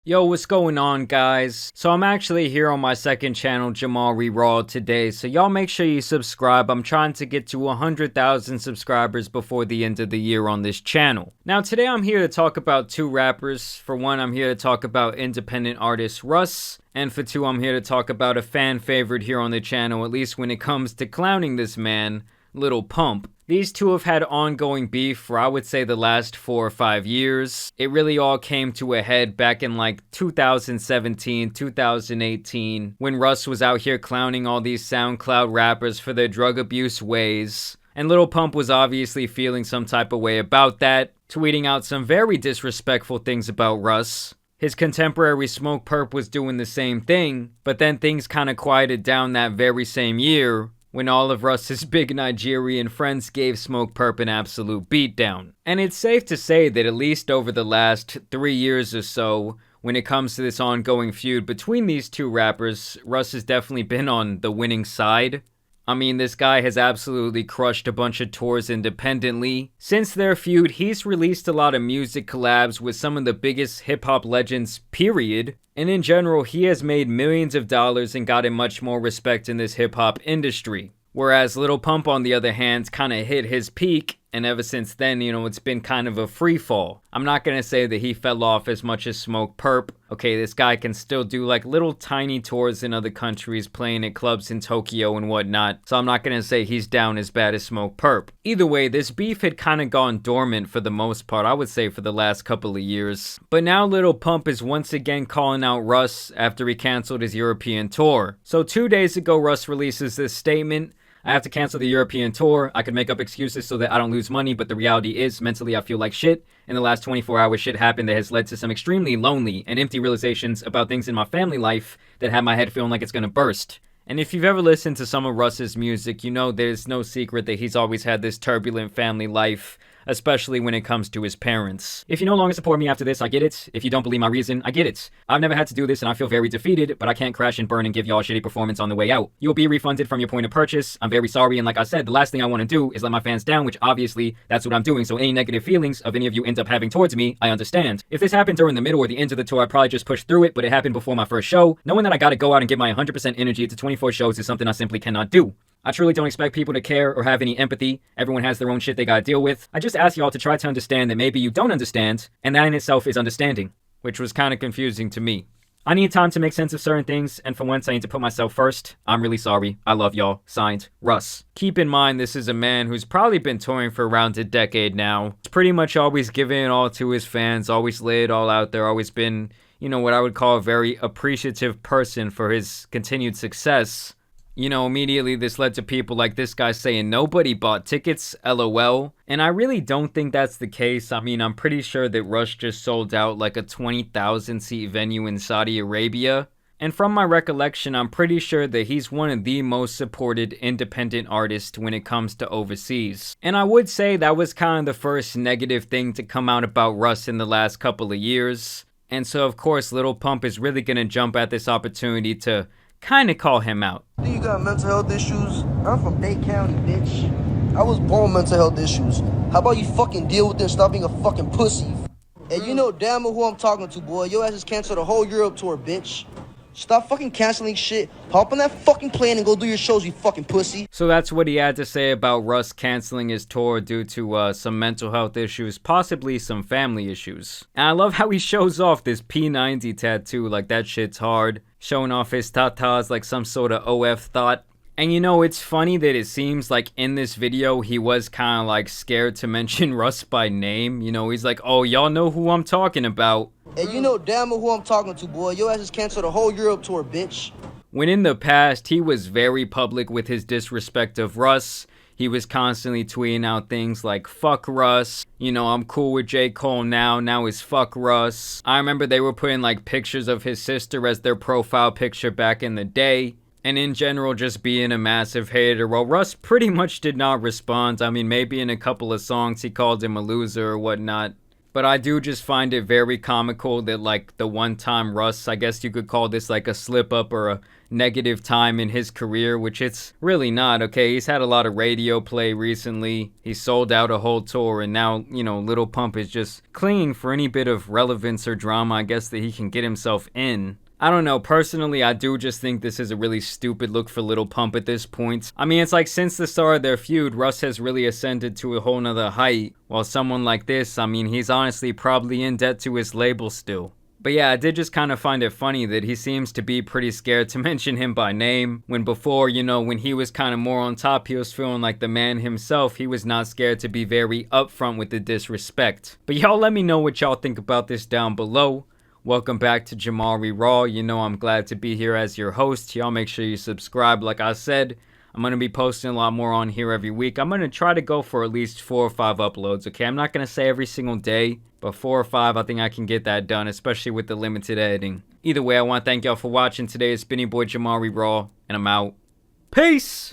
Yo, what's going on, guys? So I'm actually here on my second channel, Jamari Raw, today, so y'all make sure you subscribe. I'm trying to get to 100,000 subscribers before the end of the year on this channel. Now, today I'm here to talk about two rappers. For one, I'm here to talk about independent artist Russ, and for two, I'm here to talk about a fan favorite here on the channel, at least when it comes to clowning this man, Lil Pump. These two have had ongoing beef for, I would say, the last 4 or 5 years. It really all came to a head back in like 2017, 2018, when Russ was out here clowning all these SoundCloud rappers for their drug abuse ways. And Lil Pump was obviously feeling some type of way about that, tweeting out some very disrespectful things about Russ. His contemporary Smoke Perp was doing the same thing, but then things kinda quieted down that very same year, when all of Russ's big Nigerian friends gave Smoke Perp an absolute beatdown. And it's safe to say that at least over the last 3 years or so, when it comes to this ongoing feud between these two rappers, Russ has definitely been on the winning side. I mean, this guy has absolutely crushed a bunch of tours independently. Since their feud, he's released a lot of music collabs with some of the biggest hip-hop legends, period. And in general, he has made millions of dollars and gotten much more respect in this hip-hop industry. Whereas Lil Pump, on the other hand, kind of hit his peak, and ever since then, it's been kind of a free fall. I'm not gonna say that he fell off as much as Smoke Perp. Okay, this guy can still do like little tiny tours in other countries, playing at clubs in Tokyo and whatnot, so I'm not gonna say he's down as bad as Smoke Perp. Either way, this beef had kind of gone dormant for the most part, I would say for the last couple of years. But now Lil Pump is once again calling out Russ after he canceled his European tour. So 2 days ago, Russ releases this statement: "I have to cancel the European tour. I could make up excuses so that I don't lose money, but the reality is, mentally I feel like shit. In the last 24 hours, shit happened that has led to some extremely lonely and empty realizations about things in my family life that have my head feeling like it's gonna burst." And if you've ever listened to some of Russ's music, you know there's no secret that he's always had this turbulent family life, especially when it comes to his parents. "If you no longer support me after this, I get it. If you don't believe my reason, I get it. I've never had to do this and I feel very defeated, but I can't crash and burn and give y'all a shitty performance on the way out. You'll be refunded from your point of purchase. I'm very sorry, and like I said, the last thing I want to do is let my fans down, which obviously that's what I'm doing, so any negative feelings of any of you end up having towards me, I understand. If this happened during the middle or the end of the tour, I'd probably just push through it, but it happened before my first show. Knowing that I gotta go out and give my 100% energy to 24 shows is something I simply cannot do. I truly don't expect people to care or have any empathy. Everyone has their own shit they gotta deal with. I just ask y'all to try to understand that maybe you don't understand, and that in itself is understanding." Which was kind of confusing to me. "I need time to make sense of certain things, and for once I need to put myself first. I'm really sorry. I love y'all. Signed, Russ." Keep in mind, this is a man who's probably been touring for around a decade now. He's pretty much always given it all to his fans, always laid it all out there, always been, what I would call a very appreciative person for his continued success. Immediately this led to people like this guy saying nobody bought tickets, LOL. And I really don't think that's the case. I mean, I'm pretty sure that Rush just sold out like a 20,000 seat venue in Saudi Arabia. And from my recollection, I'm pretty sure that he's one of the most supported independent artists when it comes to overseas. And I would say that was kind of the first negative thing to come out about Russ in the last couple of years. And so of course, Lil Pump is really gonna jump at this opportunity to kinda call him out. "Do you got mental health issues? I'm from Dade County, bitch. I was born with mental health issues. How about you fucking deal with this, stop being a fucking pussy? And you know damn well who I'm talking to, boy. Your ass just canceled the whole Europe tour, bitch. Stop fucking canceling shit. Hop on that fucking plane and go do your shows, you fucking pussy." So that's what he had to say about Russ canceling his tour due to some mental health issues, possibly some family issues. And I love how he shows off this P90 tattoo, like that shit's hard. Showing off his tatas like some sort of OF thought. And it's funny that it seems like in this video, he was kind of like scared to mention Russ by name. He's like, "Oh, y'all know who I'm talking about." And you know damn well who I'm talking to, boy. Your ass just canceled the whole Europe tour, bitch. When in the past, he was very public with his disrespect of Russ. He was constantly tweeting out things like, "Fuck Russ," "I'm cool with J. Cole now is fuck Russ." I remember they were putting like pictures of his sister as their profile picture back in the day. And in general, just being a massive hater. Well, Russ pretty much did not respond. I mean, maybe in a couple of songs he called him a loser or whatnot. But I do just find it very comical that, like, the one time Russ, I guess you could call this like a slip up or a negative time in his career, which it's really not, okay? He's had a lot of radio play recently. He sold out a whole tour, and now, you know, Lil Pump is just clinging for any bit of relevance or drama, I guess, that he can get himself in. I don't know, personally, I do just think this is a really stupid look for Lil Pump at this point. I mean, it's like since the start of their feud, Russ has really ascended to a whole nother height, while someone like this, I mean, he's honestly probably in debt to his label still. But yeah, I did just kind of find it funny that he seems to be pretty scared to mention him by name, when before, you know, when he was kind of more on top, he was feeling like the man himself, he was not scared to be very upfront with the disrespect. But y'all let me know what y'all think about this down below. Welcome back to Jamari Raw. You know I'm glad to be here as your host. Y'all make sure you subscribe. Like I said, I'm going to be posting a lot more on here every week. I'm going to try to go for at least 4 or 5 uploads, okay? I'm not going to say every single day, but 4 or 5, I think I can get that done, especially with the limited editing. Either way, I want to thank y'all for watching today. It's been your boy Jamari Raw, and I'm out. Peace!